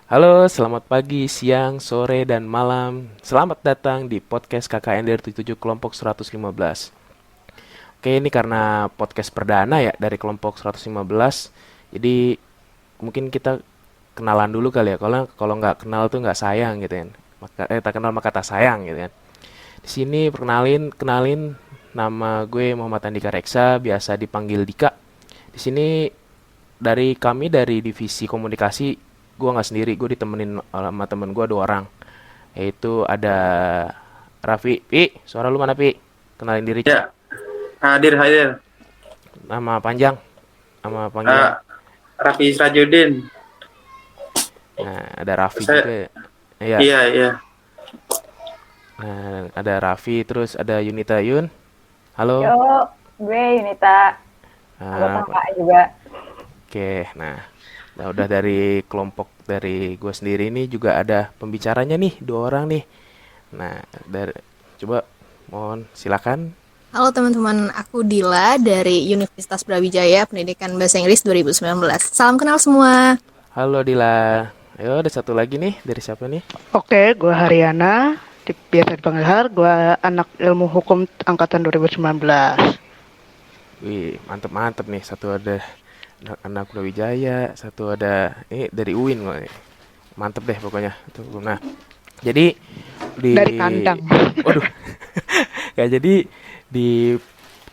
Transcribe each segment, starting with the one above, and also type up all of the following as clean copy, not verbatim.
Halo, selamat pagi, siang, sore, dan malam. Selamat datang di podcast KKN dari 77 kelompok 115. Oke, ini karena podcast perdana ya dari kelompok 115. Jadi mungkin kita kenalan dulu kali ya. Kalau kalau nggak kenal tuh nggak sayang gitu kan. Tak kenal maka tak sayang gitu kan. Di sini kenalin nama gue Muhammad Andika Reksa, biasa dipanggil Dika. Di sini dari divisi komunikasi, gue nggak sendiri, gue ditemenin sama temen gue 2 orang, yaitu ada Raffi. Suara lu mana, Pi? Kenalin diri, Ci. Ya, hadir hadir. Nama panjang, nama panggilan. Eh, Raffi Sirajudin. Nah, ada Raffi Saya, juga. Iya. iya iya. Nah, ada Raffi, terus ada Yunita Yun. Yo, Halo. gue Yunita. Halo Nah, kakak juga. oke. Nah, udah dari kelompok dari gue sendiri ini juga ada pembicaranya nih, 2 orang nih. Nah, coba mohon silakan. Halo teman-teman, aku Dila dari Universitas Brawijaya Pendidikan Bahasa Inggris 2019. Salam kenal semua. Halo Dila. Ayo, ada satu lagi nih. Dari siapa nih? Oke, gue Haryana, biasa dipanggil Har, gue anak ilmu hukum angkatan 2019. Wih, mantep-mantep nih. Satu ada anak Brawijaya, satu ada ini dari UIN kok nih. Mantep deh pokoknya. Nah, jadi di Dari kandang. waduh, ya jadi di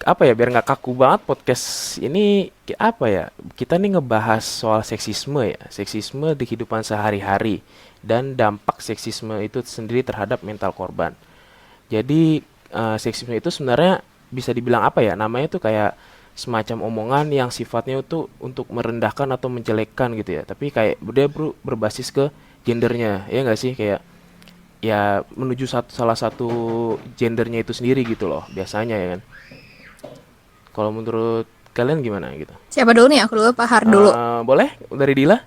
apa ya, biar nggak kaku banget podcast ini, apa ya, kita nih ngebahas soal seksisme ya, seksisme di kehidupan sehari-hari dan dampak seksisme itu sendiri terhadap mental korban. Jadi seksisme itu sebenarnya bisa dibilang apa ya, namanya tuh kayak semacam omongan yang sifatnya itu untuk merendahkan atau menjelekkan gitu ya, tapi kayak dia berbasis ke gendernya, ya nggak sih, kayak ya menuju salah satu gendernya itu sendiri gitu loh biasanya ya kan. Kalau menurut kalian gimana gitu? Siapa dulu nih? Aku dulu, Pak Har dulu. Boleh dari Dila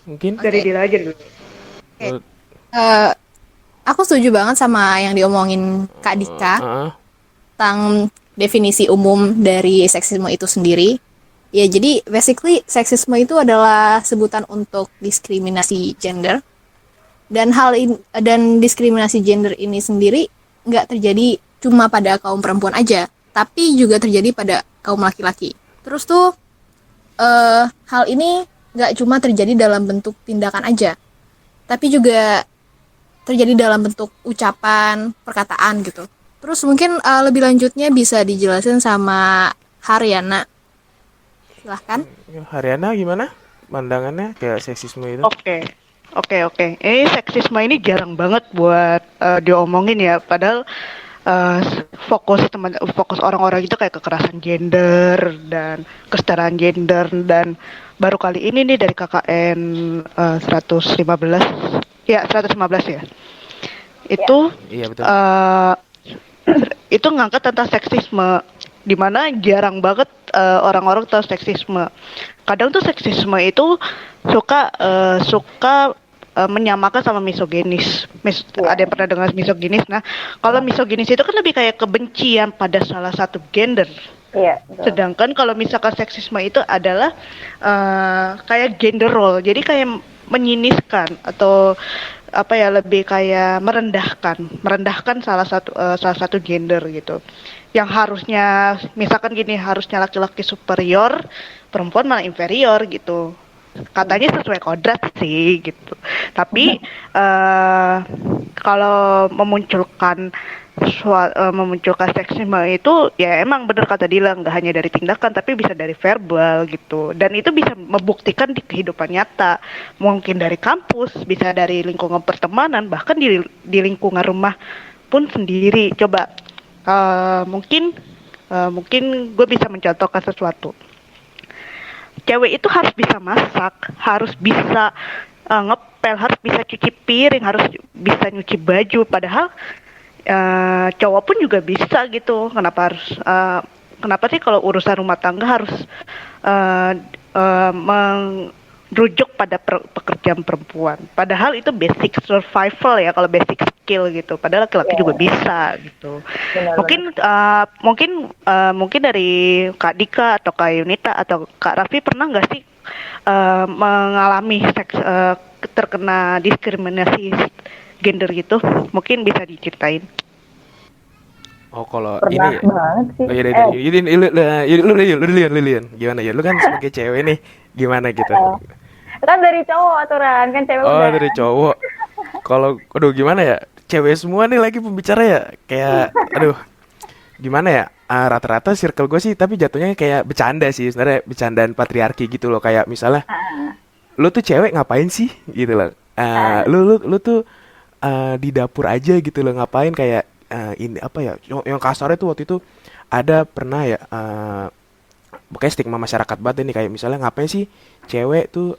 mungkin? Dari Oke. Dila aja dulu. Oke. Menurut, Eh, aku setuju banget sama yang diomongin Kak Dika uh, tentang definisi umum dari seksisme itu sendiri. Ya, jadi basically seksisme itu adalah sebutan untuk diskriminasi gender. Dan diskriminasi gender ini sendiri nggak terjadi cuma pada kaum perempuan aja, tapi juga terjadi pada kaum laki-laki. Terus tuh hal ini nggak cuma terjadi dalam bentuk tindakan aja, tapi juga terjadi dalam bentuk ucapan, perkataan gitu. Terus mungkin lebih lanjutnya bisa dijelasin sama Haryana. Silahkan. Haryana gimana pandangannya kayak seksisme itu? Oke. Ini seksisme ini jarang banget buat diomongin ya. Padahal eh, fokus orang-orang itu kayak kekerasan gender dan kesetaraan gender, dan baru kali ini nih dari KKN 115, ya 115 ya. Ya, Itu Iya betul. eh, itu ngangkat tentang seksisme, di mana jarang banget orang-orang tahu seksisme. Kadang tuh seksisme itu suka menyamakan sama misoginis. ya, Ada yang pernah dengar misoginis? Nah, kalau misoginis itu kan lebih kayak kebencian pada salah satu gender. iya, betul. Sedangkan kalau misalkan seksisme itu adalah kayak gender role, jadi kayak menyiniskan atau apa ya, lebih kayak merendahkan salah satu gender gitu. Yang harusnya misalkan gini, harusnya laki-laki superior, perempuan malah inferior gitu. Katanya sesuai kodrat sih gitu. Tapi kalau memunculkan seksisme itu ya emang bener kata Dila, nggak hanya dari tindakan tapi bisa dari verbal gitu, dan itu bisa membuktikan di kehidupan nyata, mungkin dari kampus, bisa dari lingkungan pertemanan, bahkan di lingkungan rumah pun sendiri. Coba mungkin gue bisa mencontohkan sesuatu. Cewek itu harus bisa masak, harus bisa ngepel, harus bisa cuci piring, harus bisa nyuci baju. Padahal cowok pun juga bisa gitu. Kenapa sih kalau urusan rumah tangga harus uh, merujuk pada pekerjaan perempuan? Padahal itu basic survival ya, kalau basic skill gitu. Padahal laki-laki juga Ya, bisa gitu. benar-benar. Mungkin dari Kak Dika atau Kak Yunita atau Kak Raffi pernah nggak sih mengalami terkena diskriminasi gender gitu, mungkin bisa diceritain. Oh, kalau Pernah ini banget sih. oh iya deh, lu Lian. Gimana ya? Lu kan sebagai cewek nih, gimana gitu? Kan dari cowok aturan, kan cewek Oh, udah. dari cowok. Kalau aduh gimana ya? Cewek semua nih lagi pembicara ya. Kayak aduh, gimana ya? Rata-rata circle gue sih tapi jatuhnya kayak bercanda sih sebenarnya, bercandaan patriarki gitu loh, kayak misalnya lu tuh cewek ngapain sih gitu loh. Lu tuh di dapur aja gitu loh, ngapain kayak ini apa ya? Yang kasarnya tuh waktu itu ada pernah ya pokoknya stigma masyarakat banget ini, kayak misalnya ngapain sih cewek tuh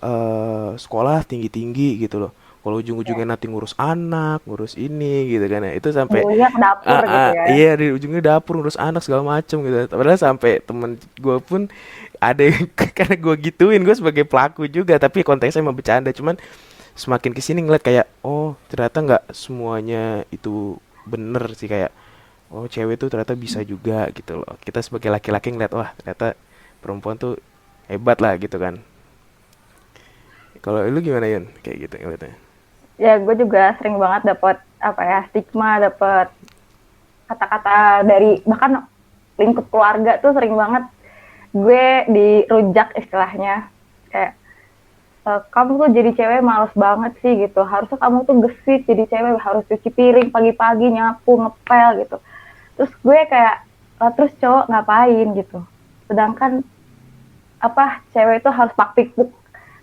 sekolah tinggi-tinggi gitu loh. Kalau ujung-ujungnya nanti ngurus anak, ngurus ini gitu kan ya. Itu sampai Ujungnya ke dapur gitu ya. iya di ujungnya dapur ngurus anak segala macem gitu. Padahal sampai temen gue pun ada yang karena gue gituin, gue sebagai pelaku juga, tapi konteksnya emang bercanda. Cuman semakin kesini ngeliat kayak oh ternyata nggak semuanya itu bener sih, kayak oh cewek tuh ternyata bisa juga gitu loh. Kita sebagai laki-laki ngeliat wah ternyata perempuan tuh hebat lah gitu kan. Kalau lu gimana Yun kayak gitu ngeliatnya? Ya gue juga sering banget dapet apa ya, stigma, dapet kata-kata dari bahkan lingkup keluarga tuh sering banget gue dirujak istilahnya, kayak kamu tuh jadi cewek males banget sih gitu, harusnya kamu tuh gesit jadi cewek, harus cuci piring pagi-pagi, nyapu, ngepel gitu. Terus gue kayak terus cowok ngapain gitu, sedangkan apa cewek itu harus pakpik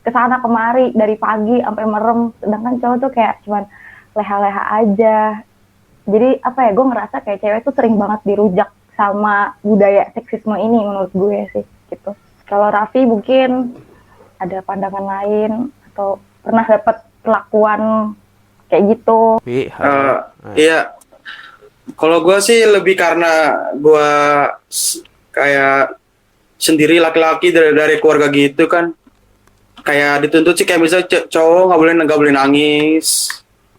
ke sana kemari dari pagi sampai merem, sedangkan cowok tuh kayak cuman leha-leha aja. Jadi apa ya, gue ngerasa kayak cewek tuh sering banget dirujak sama budaya seksisme ini menurut gue sih gitu. Kalau Raffi mungkin ada pandangan lain atau pernah dapat perlakuan kayak gitu. Iya, kalau gue sih lebih karena gue kayak sendiri laki-laki dari keluarga gitu kan, kayak dituntut sih, kayak misalnya cowok nggak boleh nangis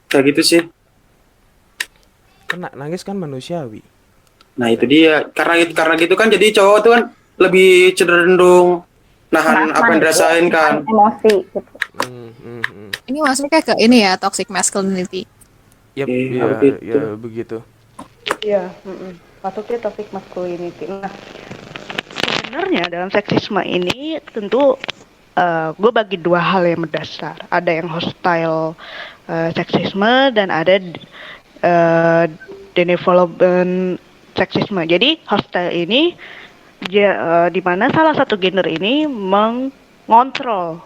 kayak gitu sih. Kena nangis kan manusiawi. Nah itu dia, karena gitu kan, jadi cowok tuh kan lebih cenderung nahan apa yang dirasain kan. Emosi gitu. Ini maksudnya kayak ke ini ya, toxic masculinity. Yap, Iya, ya, begitu. ya begitu. Iya, masuknya toxic masculinity. Nah, sebenarnya dalam seksisme ini tentu gue bagi dua hal yang mendasar. Ada yang hostile seksisme dan ada development seksisme. Jadi hostile ini di mana salah satu gender ini mengontrol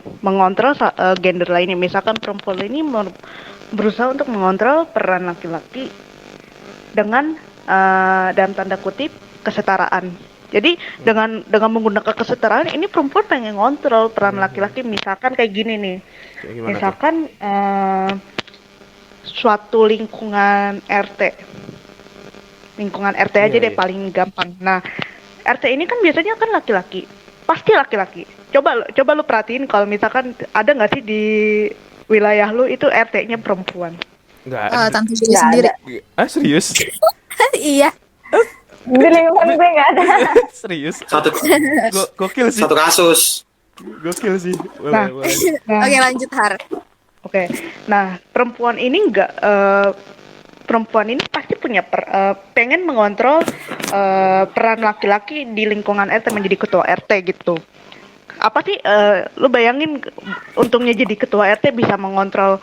gender lainnya. Misalkan perempuan ini berusaha untuk mengontrol peran laki-laki dengan dalam tanda kutip kesetaraan. Jadi dengan menggunakan kesetaraan ini perempuan pengen ngontrol peran laki-laki. Misalkan kayak gini nih, misalkan suatu lingkungan RT aja deh paling gampang. Nah, RT ini kan biasanya kan laki-laki, pasti laki-laki. Coba lu perhatiin kalau misalkan ada nggak sih di wilayah lu itu RT-nya perempuan? Nggak ada. Tante Julie sendiri. Serius? Iya. Di lingkungan gue nggak ada. Serius? Gokil sih. Satu kasus. Gokil sih. Nah. Boleh. Oke, lanjut Har. Oke. Nah, perempuan ini pasti punya pengen mengontrol peran laki-laki di lingkungan RT, menjadi ketua RT gitu. Apa sih lu bayangin, untungnya jadi ketua RT bisa mengontrol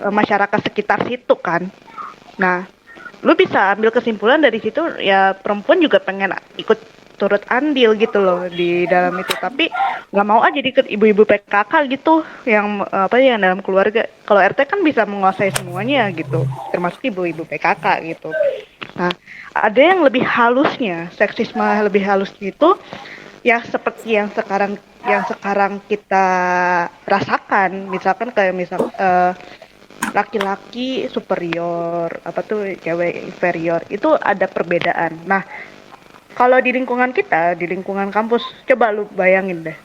masyarakat sekitar situ kan. Nah, lu bisa ambil kesimpulan dari situ ya, perempuan juga pengen ikut turut andil gitu loh di dalam itu, tapi nggak mau aja jadi ibu-ibu PKK gitu yang yang dalam keluarga. Kalau RT kan bisa menguasai semuanya gitu, termasuk ibu-ibu PKK gitu. Nah, ada yang lebih halusnya, seksisme lebih halus itu ya seperti yang sekarang kita rasakan. Misalkan kayak laki-laki superior, cewek inferior, itu ada perbedaan. Nah, kalau di lingkungan kita, di lingkungan kampus, coba lu bayangin deh,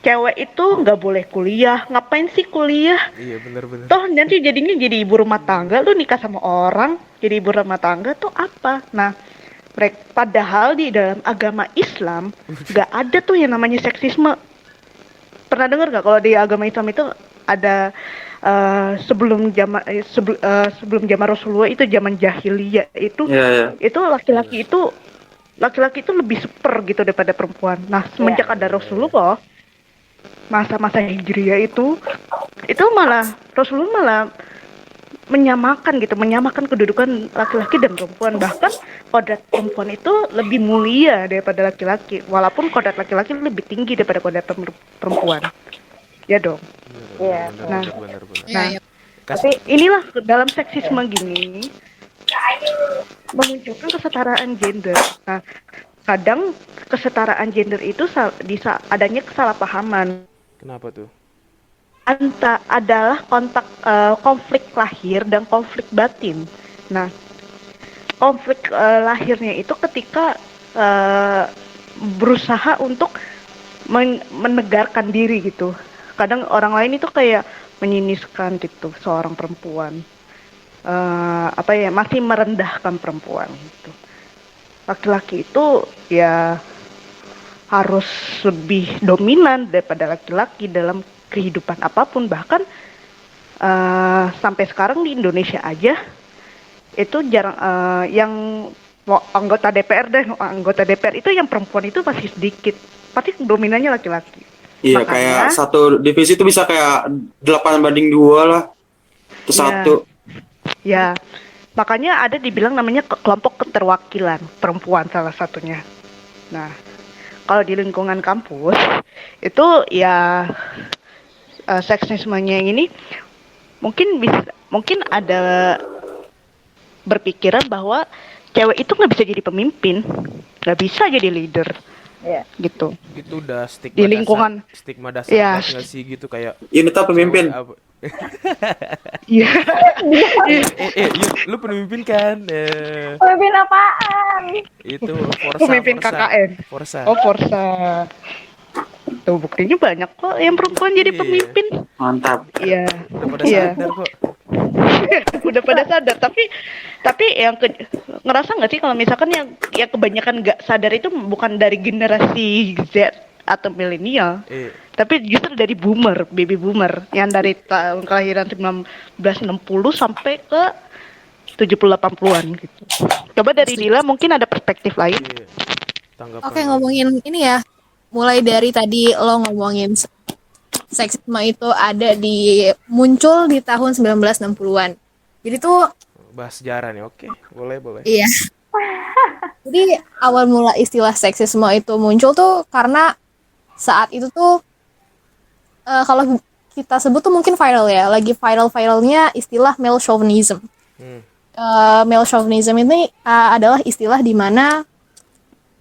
cewek itu nggak boleh kuliah. Ngapain sih kuliah? Iya benar-benar. Toh nanti jadinya jadi ibu rumah tangga. Lu nikah sama orang jadi ibu rumah tangga tuh apa? Nah, padahal di dalam agama Islam nggak ada tuh yang namanya seksisme. pernah dengar nggak kalau di agama Islam itu ada sebelum zaman Rasulullah itu zaman jahiliyah itu Iya, iya. itu laki-laki itu lebih super gitu daripada perempuan. Nah, semenjak ada Rasulullah, masa-masa hijriyah itu malah Rasulullah malah menyamakan kedudukan laki-laki dan perempuan. Bahkan kodrat perempuan itu lebih mulia daripada laki-laki, walaupun kodrat laki-laki lebih tinggi daripada kodrat perempuan. Ya dong. Iya. Bener, Nah. bener, bener. Iya, iya. Tapi inilah dalam seksisme gini memunculkan kesetaraan gender. Nah, kadang kesetaraan gender itu adanya kesalahpahaman. Kenapa tuh? Adalah konflik lahir dan konflik batin. Nah, konflik lahirnya itu ketika berusaha untuk menegarkan diri gitu. Kadang orang lain itu kayak menyiniskan gitu seorang perempuan, masih merendahkan perempuan gitu. Laki-laki itu ya harus lebih dominan daripada laki-laki dalam kehidupan apapun, bahkan sampai sekarang di Indonesia aja itu jarang yang anggota DPR itu yang perempuan itu masih sedikit, pasti dominannya laki-laki. Iya, Makanya, kayak satu divisi itu bisa kayak 8-2 lah. Itu Iya. satu. ya makanya ada dibilang namanya kelompok keterwakilan perempuan salah satunya. Nah, kalau di lingkungan kampus itu ya seksismenya ini mungkin ada berpikiran bahwa cewek itu nggak bisa jadi pemimpin, nggak bisa jadi leader, Iya. gitu. Itu udah stigma Di lingkungan. stigma dasar Iya. banget nggak sih gitu kayak Ini tuh pemimpin. apa- Iya. lu pemimpin kan? Pemimpin apaan? Itu Pemimpin KKN. Forsa. Oh, Forsa. Tuh buktinya banyak kok yang perempuan jadi Iya. pemimpin. Mantap. Iya. Udah pada Iya. sadar kok. Udah pada sadar, tapi yang ngerasa nggak sih kalau misalkan yang kebanyakan nggak sadar itu bukan dari generasi Z atau milenial, tapi justru dari baby boomer yang dari tahun kelahiran 1960 sampai ke 70-80-an gitu. Coba dari Dila mungkin ada perspektif lain. Iya. Tanggapan Oke, ngomongin ini ya. Mulai dari tadi lo ngomongin seksisme itu muncul di tahun 1960-an. Jadi tuh bahas sejarah nih. Oke, boleh. iya. Jadi awal mula istilah seksisme itu muncul tuh karena saat itu tuh kalau kita sebut tuh mungkin viral ya, lagi viral-viralnya istilah male chauvinism. Male chauvinism ini adalah istilah di mana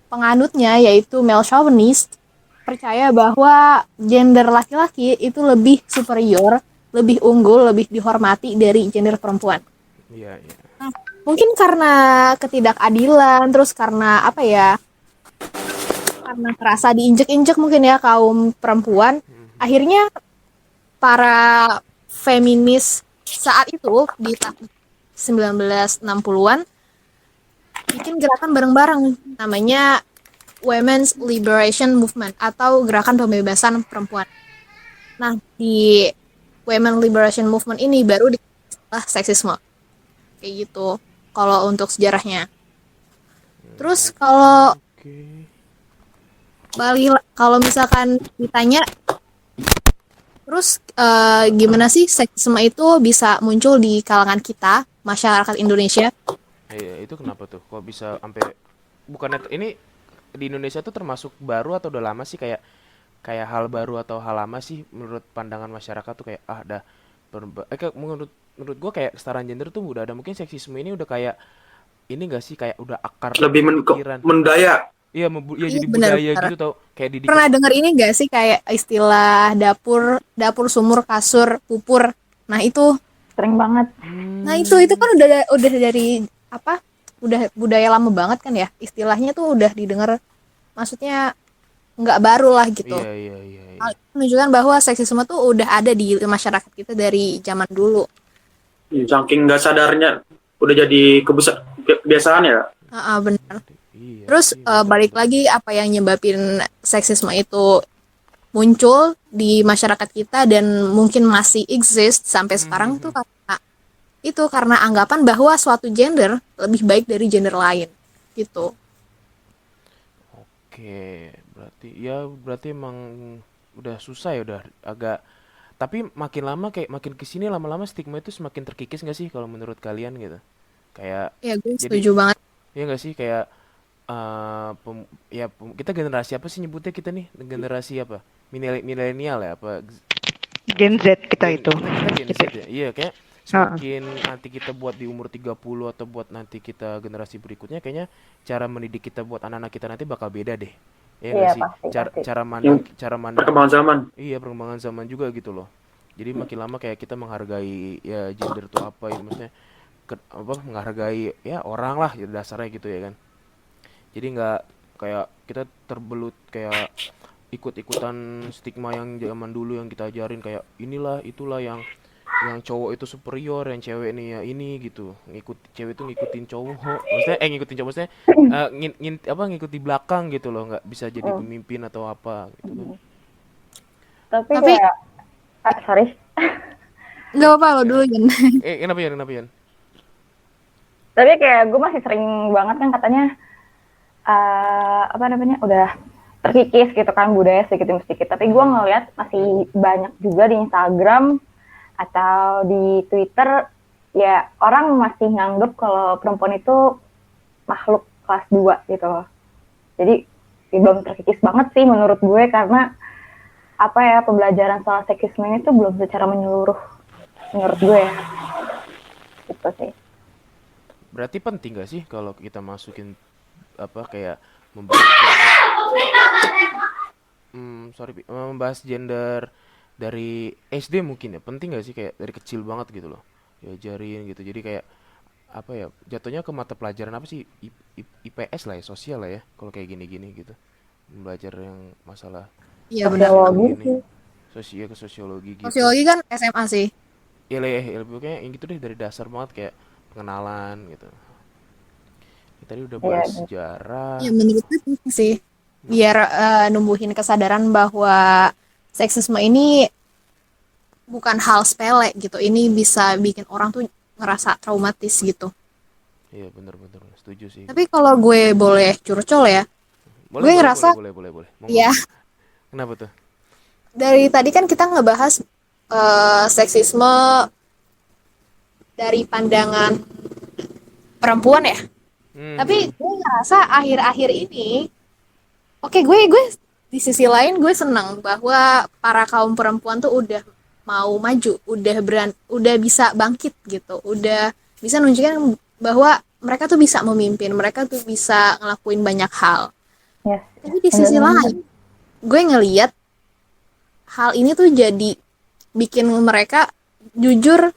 penganutnya yaitu male chauvinist percaya bahwa gender laki-laki itu lebih superior, lebih unggul, lebih dihormati dari gender perempuan. Iya. Nah, mungkin karena ketidakadilan, terus karena apa ya? Karena terasa diinjek-injek mungkin ya kaum perempuan. Akhirnya para feminis saat itu di tahun 1960-an bikin gerakan bareng-bareng namanya Women's Liberation Movement atau gerakan pembebasan perempuan. Nah, di Women Liberation Movement ini baru diistilah seksisme. Kayak gitu kalau untuk sejarahnya. Terus kalau kalau misalkan ditanya terus gimana sih seksisme itu bisa muncul di kalangan kita, masyarakat Indonesia? Iya, itu kenapa tuh? Kok bisa sampai bukannya ini di Indonesia tuh termasuk baru atau udah lama sih kayak hal baru atau hal lama sih menurut pandangan masyarakat tuh kayak menurut gua kayak kesetaraan gender tuh udah ada, mungkin seksisme ini udah kayak ini enggak sih kayak udah akar Lebih pikiran. mendaya. Iya, Iya, jadi benar, budaya benar. gitu tau kayak di Pernah dengar ini gak sih kayak istilah dapur sumur kasur pupur? Nah itu Sering banget. itu kan udah dari apa? Udah budaya lama banget kan ya, istilahnya tuh udah didengar, maksudnya nggak baru lah gitu. Iya. Hal itu menunjukkan bahwa seksisme tuh udah ada di masyarakat kita dari zaman dulu. Saking nggak sadarnya udah jadi kebiasaan ya. Benar. Iya. Terus balik lagi apa yang nyebabin seksisme itu muncul di masyarakat kita dan mungkin masih exist sampai sekarang tuh karena anggapan bahwa suatu gender lebih baik dari gender lain gitu. Oke, berarti emang udah susah ya, udah agak. Tapi makin lama kayak makin kesini lama-lama stigma itu semakin terkikis nggak sih kalau menurut kalian gitu? Kayak Ya gue jadi setuju banget. ya nggak sih kayak kita generasi apa sih nyebutnya kita nih generasi apa? Milenial ya apa? Gen Z kita itu. Kita Gen Z ya. Iya kayak Heeh. semakin nanti kita buat di umur 30 atau buat nanti kita generasi berikutnya kayaknya cara mendidik kita buat anak-anak kita nanti bakal beda deh. Iya Iya nggak sih? pasti Cara pasti. cara mandang Perkembangan zaman. iya perkembangan zaman juga gitu loh. Jadi makin lama kayak kita menghargai ya gender itu apa ya maksudnya menghargai ya orang lah ya dasarnya gitu ya kan. Jadi nggak kayak kita terbelut kayak ikut-ikutan stigma yang zaman dulu yang kita ajarin kayak inilah itulah yang cowok itu superior, yang cewek nih ya ini gitu. Cewek itu ngikutin cowok. Maksudnya ngikutin cowok maksudnya ngikut di belakang gitu loh, nggak bisa jadi Hmm. pemimpin atau apa gitu kan. Tapi Tapi kayak sorry. nggak apa-apa lo dulu Jen. Kenapa ya? Kenapa ya? Tapi kayak gue masih sering banget kan katanya apa namanya udah terkikis gitu kan budaya sedikit demi sedikit. Tapi gue ngeliat masih banyak juga di Instagram atau di Twitter ya orang masih nganggep kalau perempuan itu makhluk kelas 2 gitu loh. Jadi ya belum terkikis banget sih menurut gue karena apa ya pembelajaran soal seksisme ini tuh belum secara menyeluruh menurut gue ya. Gitu sih. Berarti penting gak sih kalau kita masukin apa kayak membahas membahas gender dari SD mungkin ya penting gak sih kayak dari kecil banget gitu loh diajarin gitu jadi kayak apa ya jatuhnya ke mata pelajaran apa sih IPS lah ya sosial lah ya kalau kayak gini-gini gitu belajar yang masalah Iya benar. Sosiologi gini sih. ke sosiologi gitu Sosiologi kan SMA sih. ya lah ya lebih kayak yang gitu deh dari dasar banget kayak pengenalan gitu. Tadi udah Iya. bahas sejarah. Ya menurut gue penting sih. Biar numbuhin kesadaran bahwa seksisme ini bukan hal sepele gitu. Ini bisa bikin orang tuh ngerasa traumatis gitu. Iya bener-bener setuju sih. Tapi kalau gue boleh curcol ya, gue ngerasa boleh. ya Kenapa tuh? dari tadi kan kita ngebahas seksisme dari pandangan perempuan ya. Tapi gue ngerasa akhir-akhir ini, oke gue di sisi lain gue senang bahwa para kaum perempuan tuh udah mau maju, udah bisa bangkit gitu, udah bisa nunjukin bahwa mereka tuh bisa memimpin, mereka tuh bisa ngelakuin banyak hal. Yes. Tapi di sisi lain, gue ngeliat hal ini tuh jadi bikin mereka jujur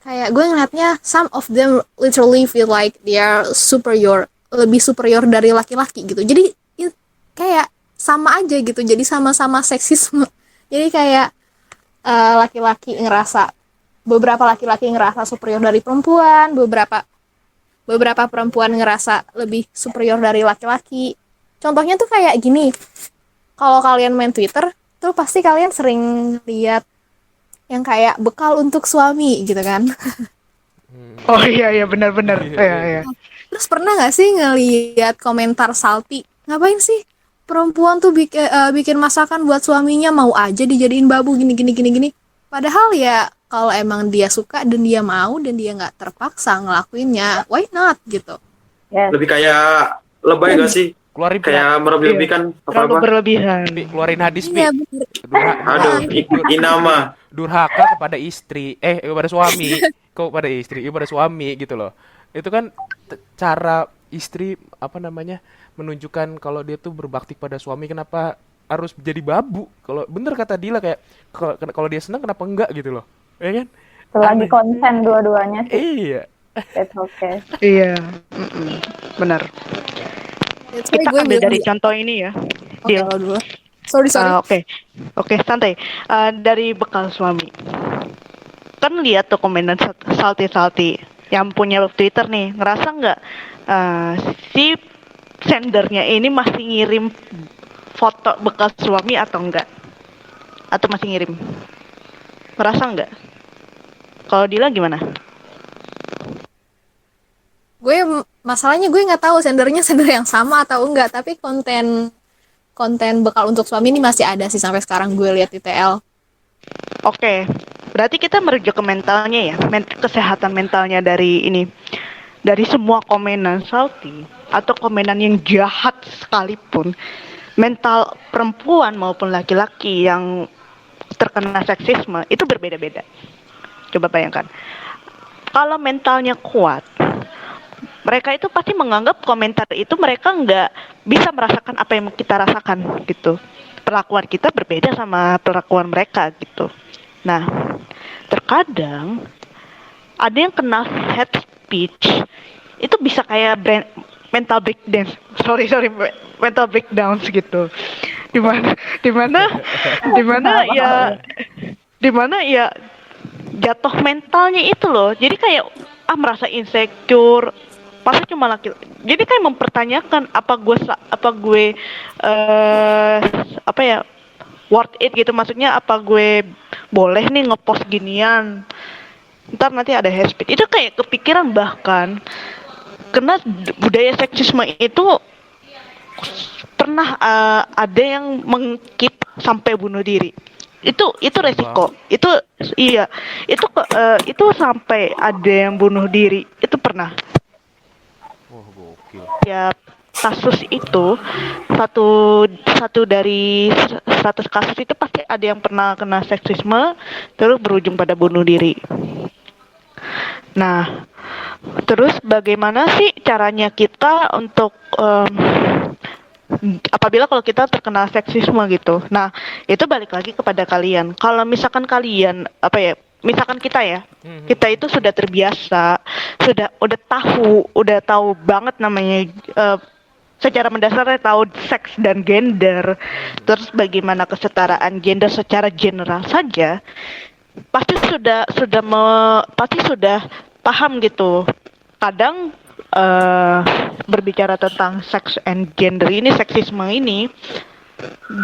kayak gue ngeliatnya some of them literally feel like they are superior, lebih superior dari laki-laki gitu. Jadi kayak sama aja gitu, jadi sama-sama seksisme. Jadi kayak beberapa laki-laki ngerasa superior dari perempuan, beberapa perempuan ngerasa lebih superior dari laki-laki. Contohnya tuh kayak gini, kalau kalian main Twitter, tuh pasti kalian sering lihat yang kayak bekal untuk suami gitu kan. Oh iya benar-benar. Iya. Terus pernah gak sih ngelihat komentar salty, ngapain sih perempuan tuh bikin masakan buat suaminya, mau aja dijadiin babu gini. Padahal ya kalau emang dia suka dan dia mau dan dia nggak terpaksa ngelakuinnya, why not gitu. Yes. Lebih kayak lebay gak sih? Keluarin Kayak melebih-lebihkan Terlalu apa-apa. berlebihan. keluarin hadis Pi. Iya bener. Aduh, inama. Durhaka kepada istri, kepada suami, kepada istri, kepada suami gitu loh. Itu kan cara istri apa namanya menunjukkan kalau dia tuh berbakti pada suami kenapa harus jadi babu. Kalau bener kata Dila kayak kalau dia senang kenapa enggak gitu loh. Ya kan? Selagi konsen dua-duanya sih, Iya. it's okay. Iya. Benar. That's why Kita gue ambil bilang dari contoh ini ya. Oke, Deal. lo dulu. Sorry. Oke, santai. Dari bekal suami. Kan lihat tuh komenan salty yang punya Twitter nih, ngerasa nggak si sendernya ini masih ngirim foto bekas suami atau enggak? Atau masih ngirim? Merasa enggak? Kalau Dila gimana? Masalahnya gue nggak tahu sendernya sender yang sama atau enggak, tapi konten bekal untuk suami ini masih ada sih sampai sekarang gue lihat di TL. Oke, berarti kita merujuk ke mentalnya ya, kesehatan mentalnya dari ini, dari semua komenan salty atau komenan yang jahat sekalipun, mental perempuan maupun laki-laki yang terkena seksisme itu berbeda-beda. Coba bayangkan, kalau mentalnya kuat, mereka itu pasti menganggap komentar itu mereka nggak bisa merasakan apa yang kita rasakan gitu. Perlakuan kita berbeda sama perlakuan mereka gitu. Nah, terkadang ada yang kena hate speech itu bisa kayak mental breakdown, mental breakdowns gitu. Dimana dimana dimana ya jatuh mentalnya itu loh. Jadi kayak merasa insecure. Pasti cuma laki. Jadi kayak mempertanyakan apa gue apa ya, worth it gitu, maksudnya apa gue boleh nih ngepost ginian, ntar nanti ada hate speech. Itu kayak kepikiran, bahkan karena budaya seksisme itu pernah ada yang mengkip sampai bunuh diri. Itu resiko. Itu iya, itu sampai ada yang bunuh diri, itu pernah. Wah, gokil. Ya, kasus itu satu dari 100 kasus itu pasti ada yang pernah kena seksisme terus berujung pada bunuh diri. Nah, terus bagaimana sih caranya kita untuk apabila kalau kita terkena seksisme gitu? Nah, itu balik lagi kepada kalian. Kalau misalkan kalian misalkan kita ya, kita itu sudah terbiasa, udah tahu banget namanya, secara mendasar tahu seks dan gender, terus bagaimana kesetaraan gender secara general saja, pasti sudah paham gitu. Kadang berbicara tentang seks and gender ini, seksisme ini,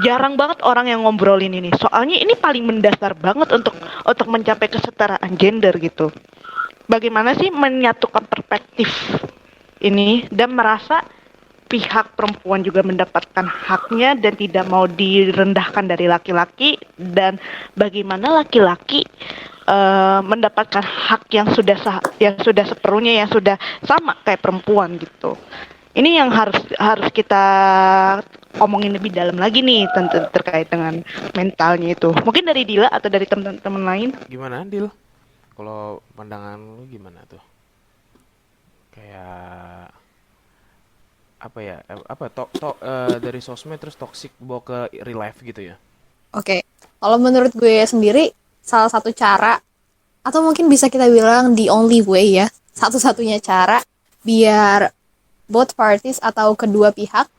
jarang banget orang yang ngobrolin ini. Soalnya ini paling mendasar banget untuk mencapai kesetaraan gender gitu. Bagaimana sih menyatukan perspektif ini dan merasa pihak perempuan juga mendapatkan haknya dan tidak mau direndahkan dari laki-laki, dan bagaimana laki-laki mendapatkan hak yang sudah sepenuhnya, yang sudah sama kayak perempuan gitu. Ini yang harus kita omongin lebih dalam lagi nih terkait dengan mentalnya itu. Mungkin dari Dila atau dari teman-teman lain. Gimana, Dil? Kalau pandangan lu gimana tuh? Kayak apa ya? Dari sosmed terus toxic bawa ke real life gitu ya? Oke, kalau menurut gue sendiri, salah satu cara, atau mungkin bisa kita bilang the only way ya, satu-satunya cara biar both parties atau kedua pihak,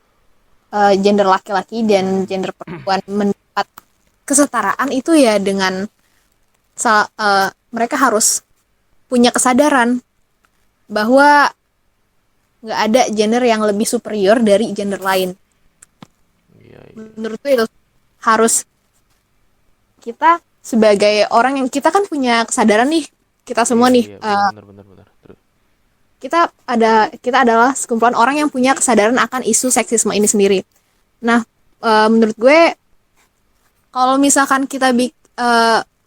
gender laki-laki dan gender perempuan, mendapat kesetaraan itu ya dengan mereka harus punya kesadaran bahwa nggak ada gender yang lebih superior dari gender lain. Iya. Menurut gue itu harus, kita sebagai orang yang, kita kan punya kesadaran nih, kita semua nih, Benar. Terus. kita adalah sekumpulan orang yang punya kesadaran akan isu seksisme ini sendiri. Nah, menurut gue, kalau misalkan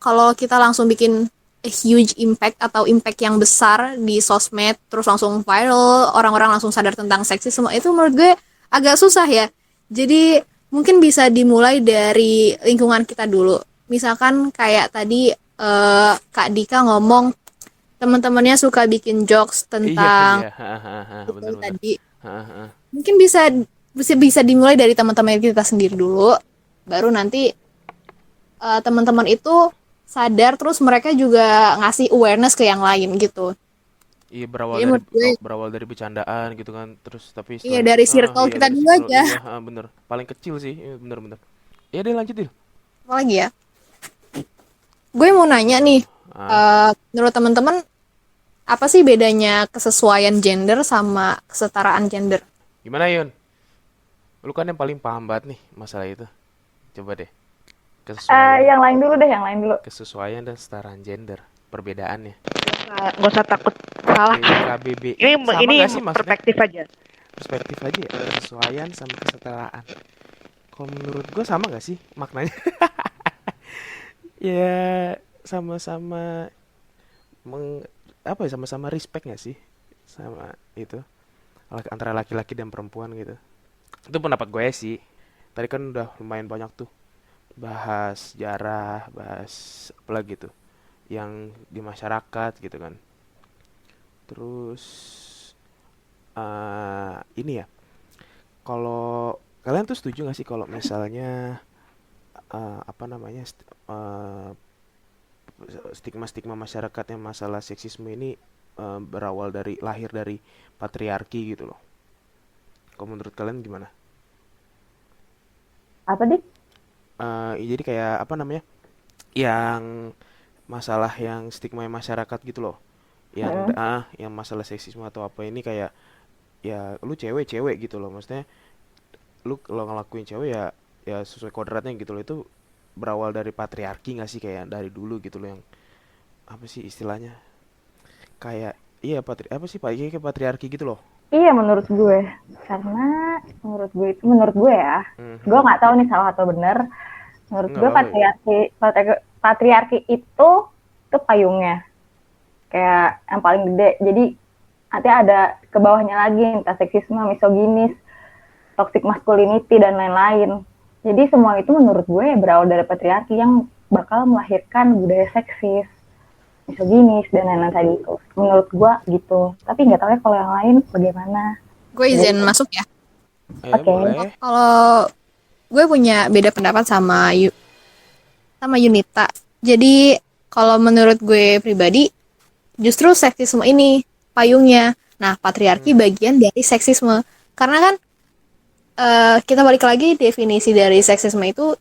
kalau kita langsung bikin a huge impact atau impact yang besar di sosmed, terus langsung viral, orang-orang langsung sadar tentang seksisme, itu menurut gue agak susah ya. Jadi mungkin bisa dimulai dari lingkungan kita dulu. Misalkan kayak tadi Kak Dika ngomong teman-temannya suka bikin jokes tentang Bener. tadi. Mungkin bisa dimulai dari teman-teman kita sendiri dulu, baru nanti teman-teman itu sadar, terus mereka juga ngasih awareness ke yang lain gitu. Iya, Jadi berawal dari bercandaan gitu kan, terus tapi iya, setelah dari circle kita dari dulu circle, aja. iya, bener, paling kecil sih, iya, bener. Iya deh, lanjut Dil. Apa lagi ya? Gue mau nanya nih, menurut teman-teman, apa sih bedanya kesesuaian gender sama kesetaraan gender? Gimana Yun? Lu kan yang paling paham banget nih masalah itu. Coba deh, kesesuaian, Yang lain dulu deh, yang lain dulu. kesesuaian dan kesetaraan gender, perbedaannya. Nggak usah takut salah. KBKBI Ini sama ini nggak sih maksudnya? perspektif aja. Perspektif aja ya, kesesuaian sama kesetaraan. Kalau menurut gue sama nggak sih maknanya? Ya sama-sama meng, apa ya, sama-sama respect nggak sih sama itu antara laki-laki dan perempuan gitu. Itu pendapat gue sih. Tadi kan udah lumayan banyak tuh bahas sejarah, bahas apa lagi tuh yang di masyarakat gitu kan. Terus ini ya, kalau kalian tuh setuju nggak sih kalau misalnya apa namanya stigma-stigma masyarakat yang masalah seksisme ini berawal dari lahir dari patriarki gitu loh. Kalau menurut kalian gimana? Apa dik? Jadi kayak apa namanya? Yang masalah yang stigma masyarakat gitu loh. Yang Mm-mm. yang masalah seksisme atau apa ini kayak ya lu cewek-cewek gitu loh. Maksudnya lu kalau ngelakuin cewek ya ya sesuai kodratnya gitu loh. Itu berawal dari patriarki nggak sih, kayak dari dulu gitu loh, yang apa sih istilahnya? Kayak iya apa sih Pak? Kayak patriarki gitu loh. Iya menurut gue, karena menurut gue ya, gue Mhm. nggak tahu nih salah atau benar. Menurut Nggak gue apa-apa ya. patriarki itu payungnya, kayak yang paling gede. Jadi nanti ada ke bawahnya lagi, entah seksisme, misoginis, toxic masculinity dan lain-lain. Jadi semua itu menurut gue berawal dari patriarki yang bakal melahirkan budaya seksis, misoginis dan lain-lain tadi itu. Menurut gue gitu. Tapi nggak tahu ya kalau yang lain bagaimana. Gue izin masuk ya. Eh Oke. boleh. Kalau gue punya beda pendapat sama Yunita. Jadi kalau menurut gue pribadi, justru seksisme ini payungnya. Nah, patriarki bagian dari seksisme. Karena kan kita balik lagi, definisi dari seksisme itu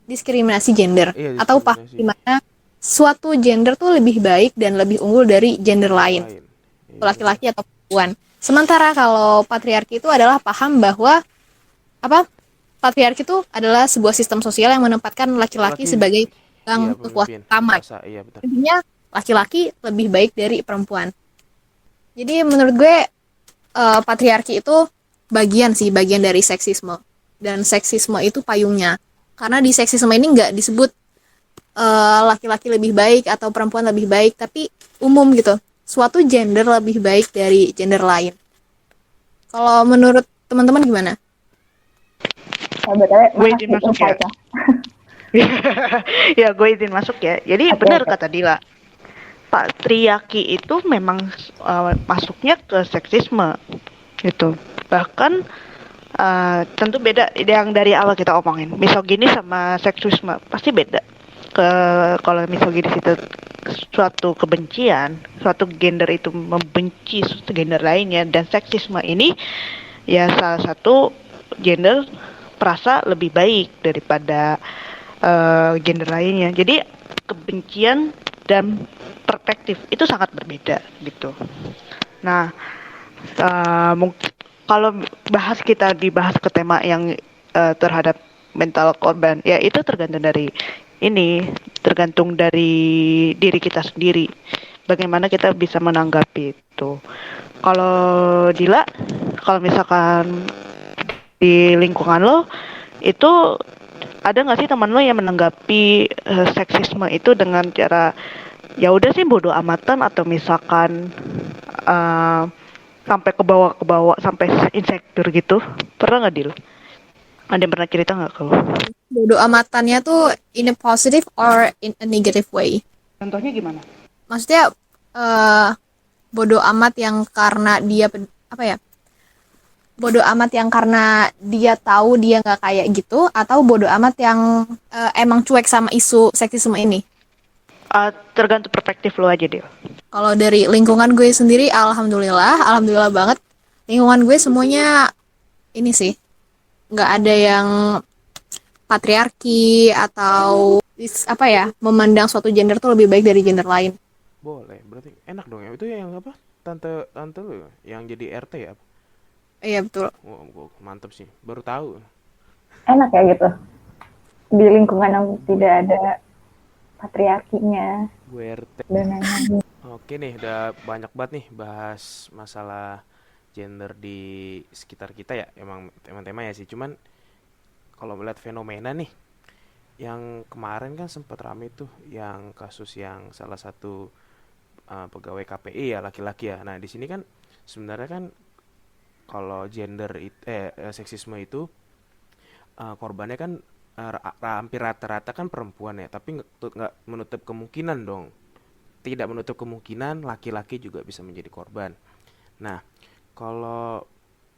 diskriminasi gender Iya, atau paham diskriminasi di mana suatu gender tuh lebih baik dan lebih unggul dari gender gender lain, lain. Iya benar. laki-laki atau perempuan. Sementara kalau patriarki itu adalah paham bahwa apa? Patriarki itu adalah sebuah sistem sosial yang menempatkan laki-laki Laki, sebagai iya pemegang pemimpin kekuasaan utama. kuasa, iya betul. Intinya laki-laki lebih baik dari perempuan. Jadi menurut gue patriarki itu bagian dari seksisme, dan seksisme itu payungnya. Karena di seksisme ini nggak disebut laki-laki lebih baik atau perempuan lebih baik, tapi umum gitu. Suatu gender lebih baik dari gender lain. Kalau menurut teman-teman gimana? BTW, Gue izin makasih masuk ya. insight-nya. Ya, gue izin masuk ya. Jadi Oke, benar oke. kata Dila. Patriarki itu memang masuknya ke seksisme gitu. Bahkan tentu beda yang dari awal kita omongin. Misoginis sama seksisme pasti beda. Kalau misoginis itu suatu kebencian, suatu gender itu membenci suatu gender lainnya, dan seksisme ini ya salah satu gender merasa lebih baik daripada gender lainnya. Jadi kebencian dan perspektif itu sangat berbeda gitu. Nah, kalau dibahas ke tema yang terhadap mental korban, ya itu tergantung dari diri kita sendiri. Bagaimana kita bisa menanggapi itu. Kalau Dila, kalau misalkan di lingkungan lo itu ada nggak sih teman lo yang menanggapi seksisme itu dengan cara ya udah sih bodo amatan, atau misalkan eh, sampai ke bawah sampai insecure gitu? Pernah nggak, Dil? Ada yang pernah cerita nggak kalau? Bodo amatannya tuh in a positive or in a negative way. Contohnya gimana? Maksudnya bodo amat yang karena dia apa ya? Bodo amat yang karena dia tahu dia nggak kayak gitu, atau bodo amat yang emang cuek sama isu seksisme ini. Tergantung perspektif lo aja, Dil. Kalau dari lingkungan gue sendiri, alhamdulillah banget. Lingkungan gue semuanya ini sih, nggak ada yang patriarki atau apa ya, memandang suatu gender tuh lebih baik dari gender lain. Boleh, berarti enak dong ya. Itu yang apa? Tante tante lu ya? Yang jadi RT ya? Iya betul. Wah, mantep sih, baru tahu. Enak ya gitu di lingkungan yang tidak ada patriarkinya Gue RT. dan lain-lain. Oke nih, udah banyak banget nih bahas masalah gender di sekitar kita ya. Emang tema-tema ya sih. Cuman kalau melihat fenomena nih, yang kemarin kan sempat rame tuh, yang kasus yang salah satu pegawai KPI ya laki-laki ya. Nah di sini kan sebenarnya kan kalau seksisme itu korbannya kan hampir rata-rata kan perempuan ya. Tapi nggak menutup kemungkinan dong. Tidak menutup kemungkinan laki-laki juga bisa menjadi korban. Nah, kalau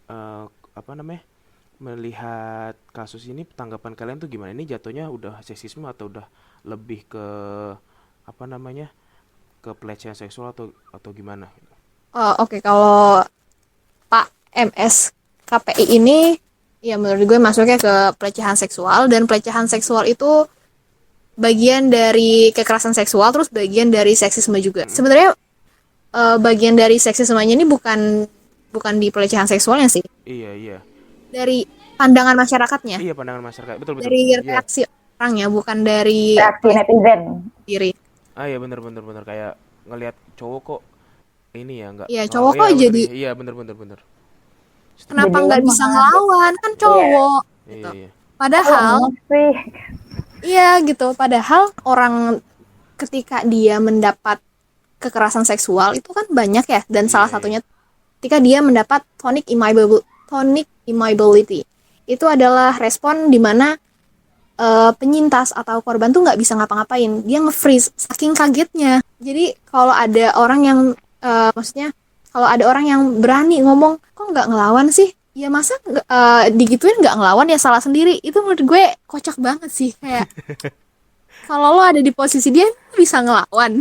eh, apa namanya melihat kasus ini, tanggapan kalian tuh gimana? Ini jatuhnya udah seksisme atau udah lebih ke apa namanya ke pelecehan seksual atau gimana? Oke, kalau Pak MS KPI ini, ya menurut gue masuknya ke pelecehan seksual, dan pelecehan seksual itu bagian dari kekerasan seksual, terus bagian dari seksisme juga. Mm-mm. Sebenarnya bagian dari seksismenya ini bukan bukan di pelecehan seksualnya sih, Iya iya dari pandangan masyarakatnya, iya, pandangan masyarakat, betul betul. dari Iya. reaksi orangnya, bukan dari Reaksi pelecehan netizen. sendiri. Ah iya, bener bener bener, kayak ngelihat cowok kok ini ya nggak Ya ngelawan. cowok Iya kok bener, jadi iya iya, bener bener bener. Setuju. kenapa Jadi nggak bisa lemah. ngelawan, kan Iya. cowok Iya gitu. iya. Padahal Lemah sih. iya gitu, padahal orang ketika dia mendapat kekerasan seksual itu kan banyak ya, dan Iya salah iya. satunya ketika dia mendapat tonic immobility. Itu adalah respon di mana penyintas atau korban tuh nggak bisa ngapa-ngapain, dia nge-freeze saking kagetnya. Jadi kalau ada orang yang maksudnya kalau ada orang yang berani ngomong kok nggak ngelawan sih, ya masa digituin nggak ngelawan, ya salah sendiri. Itu menurut gue kocak banget sih, kayak kalau lo ada di posisi dia bisa ngelawan.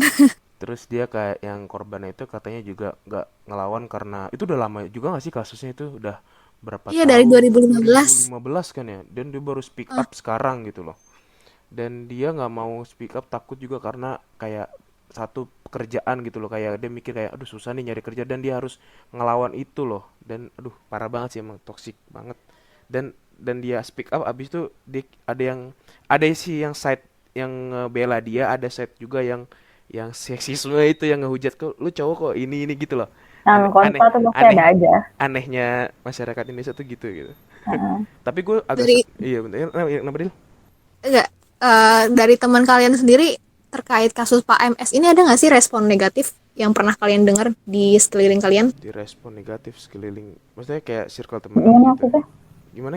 Terus dia kayak yang korban itu katanya juga nggak ngelawan karena itu udah lama juga nggak sih kasusnya, itu udah berapa Iya, dari tahun, 2015. 2015 kan ya, dan dia baru speak Ah, up sekarang gitu loh. Dan dia nggak mau speak up takut juga karena kayak satu pekerjaan gitu loh, kayak dia mikir kayak aduh susah nih nyari kerja dan dia harus ngelawan itu loh, dan aduh parah banget sih, emang toksik banget. Dan dia speak up abis itu ada sih yang side yang ngebela dia, ada side juga yang seksisme itu yang ngehujat kok lu cowok kok ini gitu loh. Yang Aneh aneh kontra tuh pasti aneh ada aja. Anehnya masyarakat Indonesia tuh gitu. Heeh. Tapi gue dari iya bener, kenapa Dil? enggak dari teman kalian sendiri terkait kasus Pak MS ini, ada nggak sih respon negatif yang pernah kalian dengar di sekeliling kalian? Direspon negatif sekeliling, maksudnya kayak circle teman-teman Gimana gitu. maksudnya?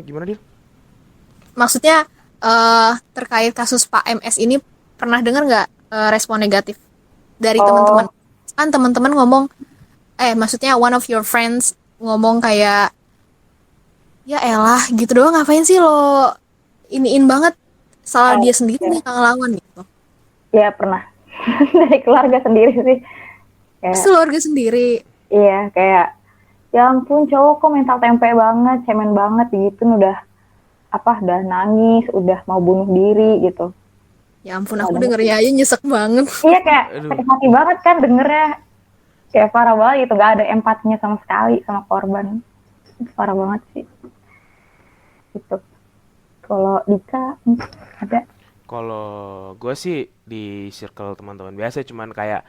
Gimana Dil? Maksudnya terkait kasus Pak MS ini, pernah dengar nggak respon negatif dari teman-teman? Oh, Kan teman-teman ngomong, maksudnya one of your friends ngomong kayak, ya elah gitu doang, ngapain sih lo iniin banget, salah dia sendiri ya, nih nggak ngelawan gitu. ya pernah. Dari keluarga sendiri sih. Kayak, Keluarga sendiri. iya kayak, ya ampun cowok kok mental tempe banget, cemen banget gitu, udah udah nangis, udah mau bunuh diri gitu. Ya ampun, aku Padahal, dengernya aja nyesek banget. iya kayak Aduh, sakit hati banget kan dengernya. Kayak parah banget gitu, gak ada empatinya sama sekali sama korban. Itu parah banget sih. Gitu. Kalau Dika, ada. kalau gue sih di circle teman-teman biasa, cuman kayak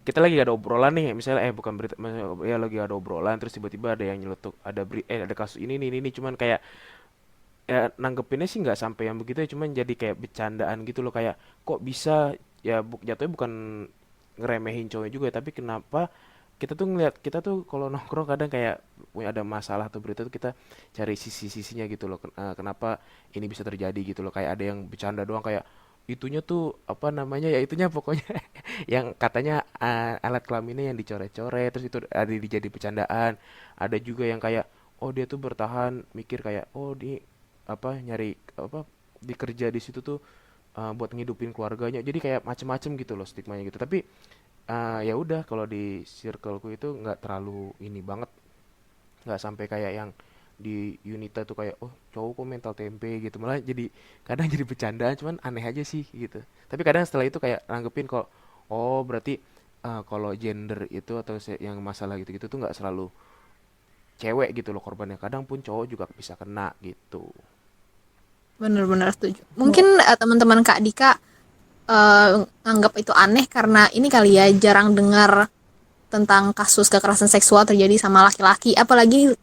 kita lagi gak ada obrolan nih, misalnya bukan berita, ya lagi ada obrolan terus tiba-tiba ada yang nyeletuk, ada kasus ini, cuman kayak ya nanggepinnya sih nggak sampai yang begitu ya, cuman jadi kayak bercandaan gitu loh, kayak kok bisa ya, jatuhnya bukan ngeremehin cowoknya juga, tapi kenapa kita tuh ngeliat, kita tuh kalau nongkrong kadang kayak punya ada masalah atau berita tuh kita cari sisi-sisinya gitu loh. Kenapa ini bisa terjadi gitu loh, kayak ada yang bercanda doang kayak itunya tuh apa namanya ya, itunya pokoknya yang katanya alat kelaminnya yang dicoret-coret terus itu ada dijadi bercandaan. Ada juga yang kayak oh dia tuh bertahan mikir kayak oh di apa nyari apa dikerja di situ tuh buat ngidupin keluarganya, jadi kayak macem-macem gitu loh stigmanya gitu. Tapi ya udah, kalau di circleku itu nggak terlalu ini banget, nggak sampai kayak yang di Unita tuh kayak oh cowok kok mental tempe gitu, malah jadi kadang jadi bercandaan, cuman aneh aja sih gitu. Tapi kadang setelah itu kayak nanggepin kok oh berarti kalau gender itu atau yang masalah gitu-gitu tuh nggak selalu cewek gitu loh korbannya, kadang pun cowok juga bisa kena gitu. Bener-bener setuju. Mungkin teman-teman Kak Dika anggap itu aneh karena ini kali ya jarang dengar tentang kasus kekerasan seksual terjadi sama laki-laki, apalagi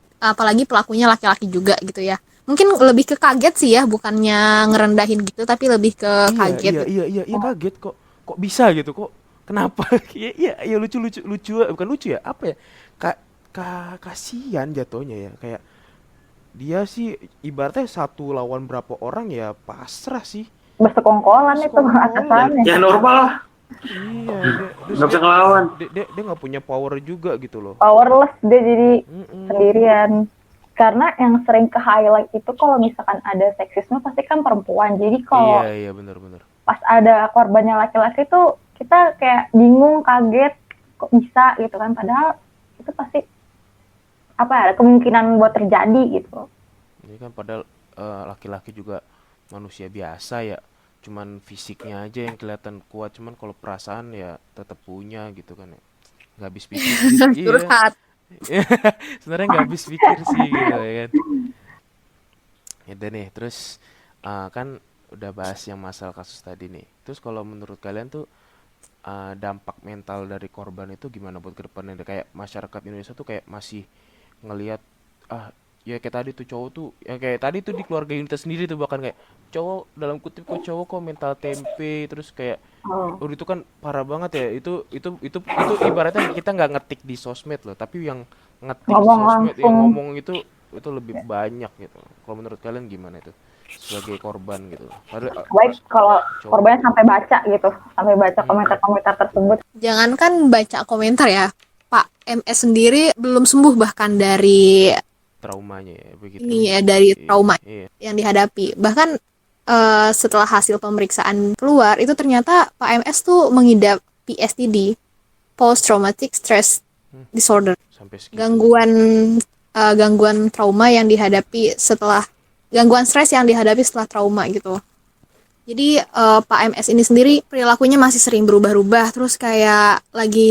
pelakunya laki-laki juga gitu ya. Mungkin lebih ke kaget sih ya, bukannya ngerendahin gitu, tapi lebih ke Iya, kaget iya, gitu. iya, iya, iya, kaget kok bisa gitu, kok kenapa? Iya, iya, iya, lucu, lucu, lucu, bukan lucu ya, apa ya? Kak, kasihan jatuhnya ya, kayak dia sih ibaratnya satu lawan berapa orang ya pasrah sih, Bersekongkolan itu sekongkolan. atasannya. Ya normal lah, Iya, terus nggak dia bisa ngelawan. dia nggak punya power juga gitu loh. Powerless dia jadi Mm-mm. sendirian. Karena yang sering ke highlight itu kalau misalkan ada seksisme pasti kan perempuan. Jadi Iya, kalau iya, benar-benar. pas ada korbannya laki-laki tuh kita kayak bingung, kaget, kok bisa gitu kan. Padahal itu pasti apa ya, ada kemungkinan buat terjadi gitu. Ini kan padahal laki-laki juga manusia biasa ya, cuman fisiknya aja yang kelihatan kuat, cuman kalau perasaan ya tetap punya gitu kan ya, nggak habis pikir gitu. Iya. Curhat. Sebenarnya nggak habis pikir sih gitu ya kan. Ya udah nih, terus kan udah bahas yang masalah kasus tadi nih. Terus kalau menurut kalian tuh dampak mental dari korban itu gimana buat ke depannya? Kayak masyarakat Indonesia tuh kayak masih ngelihat, ya kayak tadi tuh cowok tuh, ya kayak tadi tuh di keluarga kita sendiri tuh, bahkan kayak cowok dalam kutip kok cowok kok mental tempe, terus kayak Oh. itu kan parah banget ya. Itu ibaratnya kita nggak ngetik di sosmed loh, tapi yang ngetik di Ngomong sosmed, yang langsung. ngomong itu lebih banyak gitu. Kalau menurut kalian gimana itu sebagai korban gitu? Padahal Baik kalau cowok. korbannya sampai baca gitu, sampai baca Hmm, komentar-komentar tersebut. Jangankan baca komentar ya, Pak MS sendiri belum sembuh bahkan dari traumanya ya begitu. ini ya, dari Iya, trauma iya. yang dihadapi. Bahkan setelah hasil pemeriksaan keluar, itu ternyata Pak MS tuh mengidap PSTD, Post Traumatic Stress Disorder, Sampai segitu. gangguan trauma yang dihadapi setelah gangguan stres yang dihadapi setelah trauma gitu. Jadi Pak MS ini sendiri perilakunya masih sering berubah-ubah, terus kayak lagi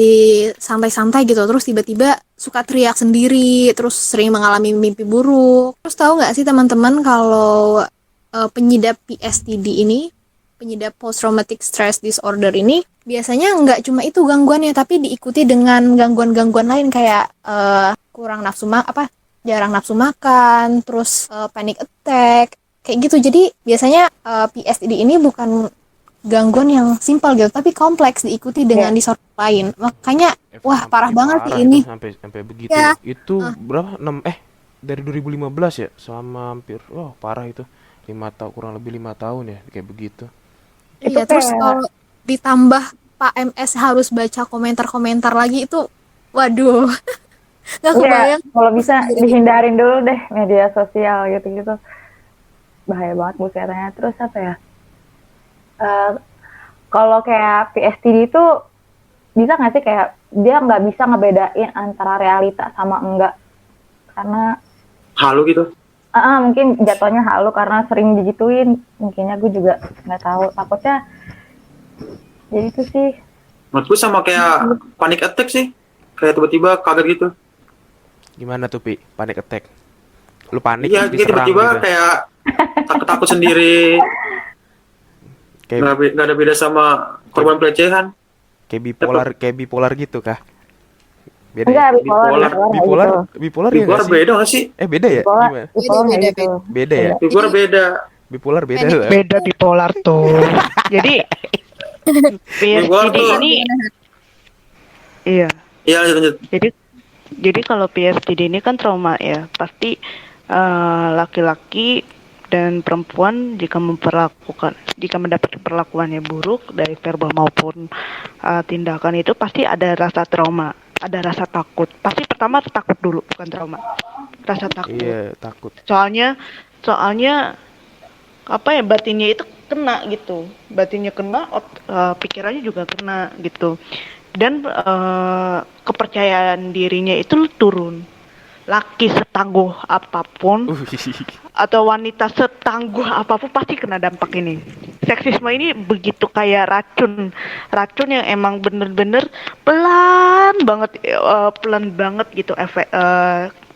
santai-santai gitu, terus tiba-tiba suka teriak sendiri, terus sering mengalami mimpi buruk. Terus tahu nggak sih teman-teman kalau penyidap PSTD ini, penyidap Post Traumatic Stress Disorder ini, biasanya nggak cuma itu gangguannya, tapi diikuti dengan gangguan-gangguan lain kayak kurang nafsu jarang nafsu makan, terus panic attack, kayak gitu. Jadi biasanya PSTD ini bukan gangguan yang simpel gitu, tapi kompleks diikuti dengan disorder lain. Makanya wah parah banget sih ini. Itu sampai begitu. Ya. Itu berapa? Dari 2015 ya, selama hampir parah itu. 5 tahun, kurang lebih 5 tahun ya kayak begitu. Itu Iya, terus kayak- kalau ditambah Pak MS harus baca komentar-komentar lagi itu, waduh, nggak Iya, kebayang. kalau bisa dihindarin dulu deh media sosial gitu-gitu. Bahaya banget busetnya. Terus apa ya? Kalau kayak PSTD itu bisa nggak sih kayak dia nggak bisa ngebedain antara realita sama enggak? Karena Halu gitu. mungkin jatuhnya halu karena sering digituin. Mungkinnya gue juga nggak tahu. Takutnya jadi itu sih. Menurutku sama kayak panic attack sih. Kayak tiba-tiba kaget gitu. Gimana tuh Pi? Panic attack? Lu panik Iya, dia diserang tiba-tiba gitu. kayak takut sendiri. Kayak Nggak ada beda sama korban pelecehan. kayak bipolar gitu kah? Beda Enggak, ya? bipolar Bipolar, gitu. bipolar ya Bipolar nggak sih? beda nggak sih? Beda ya? Bipolar, Gimana? bipolar nggak Beda, gitu. Beda ya? Bipolar beda. Bipolar beda Panic. lah. Beda bipolar tuh. Jadi Bipolar PSTD tuh. ini iya. Iya, lanjut. Jadi kalau PSTD ini kan trauma ya, pasti laki-laki dan perempuan jika mendapat perlakuan yang buruk dari verbal maupun tindakan itu pasti ada rasa trauma, ada rasa takut. Pasti pertama takut dulu, bukan trauma. Rasa takut. Iya, takut. Soalnya apa ya, batinnya itu kena gitu, batinnya kena, pikirannya juga kena gitu, dan kepercayaan dirinya itu turun. Laki setangguh apapun atau wanita setangguh apapun pasti kena dampak ini. Seksisme ini begitu kayak racun yang emang bener-bener pelan banget gitu efek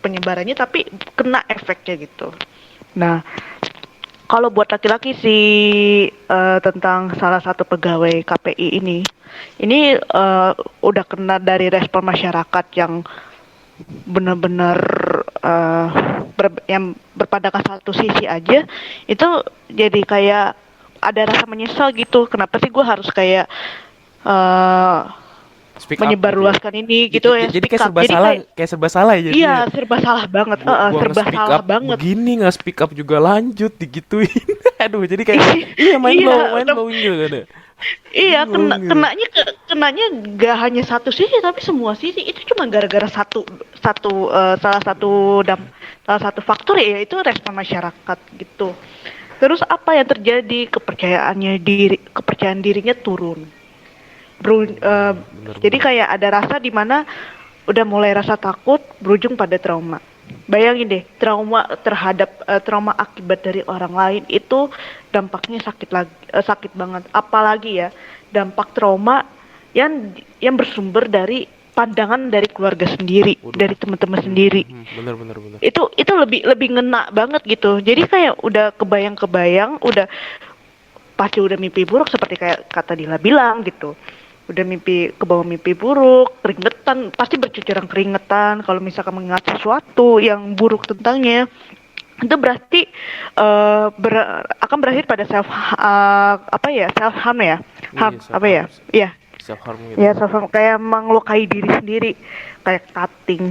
penyebarannya tapi kena efeknya gitu. Nah, kalau buat laki-laki sih tentang salah satu pegawai KPI ini udah kena dari respon masyarakat yang benar-benar yang berpandangan satu sisi aja, itu jadi kayak ada rasa menyesal gitu. Kenapa sih gue harus kayak Speak up gitu ya. menyebarluaskan ini gitu ya, Jadi speak kayak up. serba Jadi salah, kayak kayak serba salah ya. iya, serba salah banget. Gua Serba nge-speak salah up banget. begini, nggak speak up juga lanjut digituin. Aduh, jadi kayak iya main Iya, blowing gitu kan ya. iya, Bingung gitu. kenanya gak hanya satu sisi tapi semua sisi. Itu cuma gara-gara satu satu eh, salah satu faktor ya, itu respon masyarakat gitu. Terus apa yang terjadi? Kepercayaan dirinya turun. Jadi kayak ada rasa di mana udah mulai rasa takut berujung pada trauma. Bayangin deh, trauma akibat dari orang lain itu dampaknya sakit banget. Apalagi ya, dampak trauma yang bersumber dari pandangan dari keluarga sendiri, Waduh. dari teman-teman sendiri. Bener. Itu lebih ngena banget gitu. Jadi kayak udah kebayang, udah pasti udah mimpi buruk seperti kayak kata Dila bilang gitu. Udah kebawa mimpi buruk, keringetan, pasti bercucuran keringetan kalau misalkan mengingat sesuatu yang buruk tentangnya. Itu berarti akan berakhir pada self harm ya. Iya, self Apa ya? harm. Iya. Self harm gitu. Ya, self harm, kayak melukai diri sendiri, kayak cutting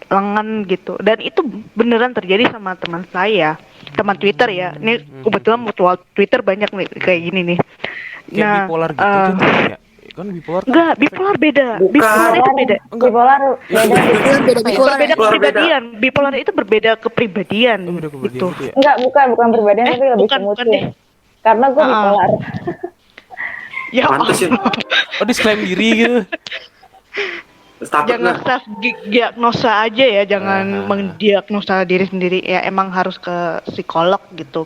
lengan gitu. Dan itu beneran terjadi sama teman saya, teman Twitter ya. Ini kebetulan mutual Twitter banyak nih kayak gini nih. Kayak bipolar gitu tuh ya. Kan bipolar kan Enggak, bipolar beda. Bukan. Bipolar itu beda. Bipolar beda. Bipolar Berbeda ya? kepribadian. Bipolar itu berbeda kepribadian. Oh, udah kepribadian Gitu. gitu ya. Enggak, bukan perbedaan tapi lebih bukan ke mood deh. ya. Karena gue bipolar. Ya, Pantes ya. Oh, disclaim diri gitu. Takut jangan nggak? self diagnosa aja ya, jangan Ah. mendiagnosa diri sendiri ya, emang harus ke psikolog gitu.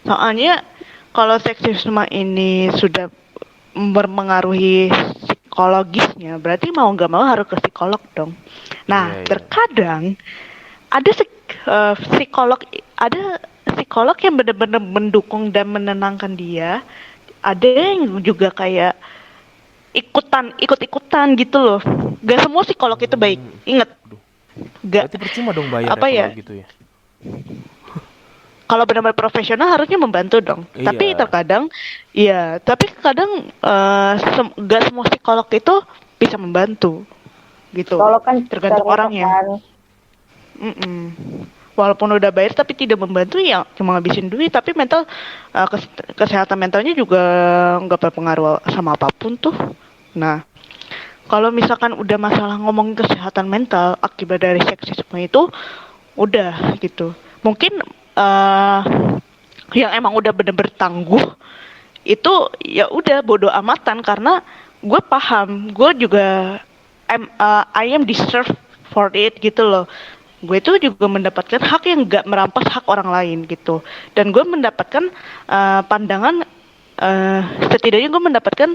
Soalnya kalau seksisme ini sudah bermengaruhi psikologisnya, berarti mau nggak mau harus ke psikolog dong. Nah, Iya. terkadang ada psikolog yang benar-benar mendukung dan menenangkan dia. Ada yang juga kayak ikut-ikutan gitu loh. Gak semua psikolog itu baik. Ingat. Gak. Berarti percuma dong bayar Apa ya? gitu ya. Kalau benar-benar profesional harusnya membantu dong. Iya. Tapi kadang gak semua psikolog itu bisa membantu. Gitu. Kalau kan tergantung orangnya. kan. Walaupun udah bayar tapi tidak membantu, ya cuma ngabisin duit. Tapi kesehatan mentalnya juga nggak berpengaruh sama apapun tuh. Nah, kalau misalkan udah masalah ngomongin kesehatan mental akibat dari seksisme itu, udah gitu. Mungkin yang emang udah bener-bener tangguh itu ya udah bodo amatan, karena gue paham, gue juga I am deserve for it gitu loh. Gue itu juga mendapatkan hak yang gak merampas hak orang lain gitu. Dan gue mendapatkan pandangan, setidaknya gue mendapatkan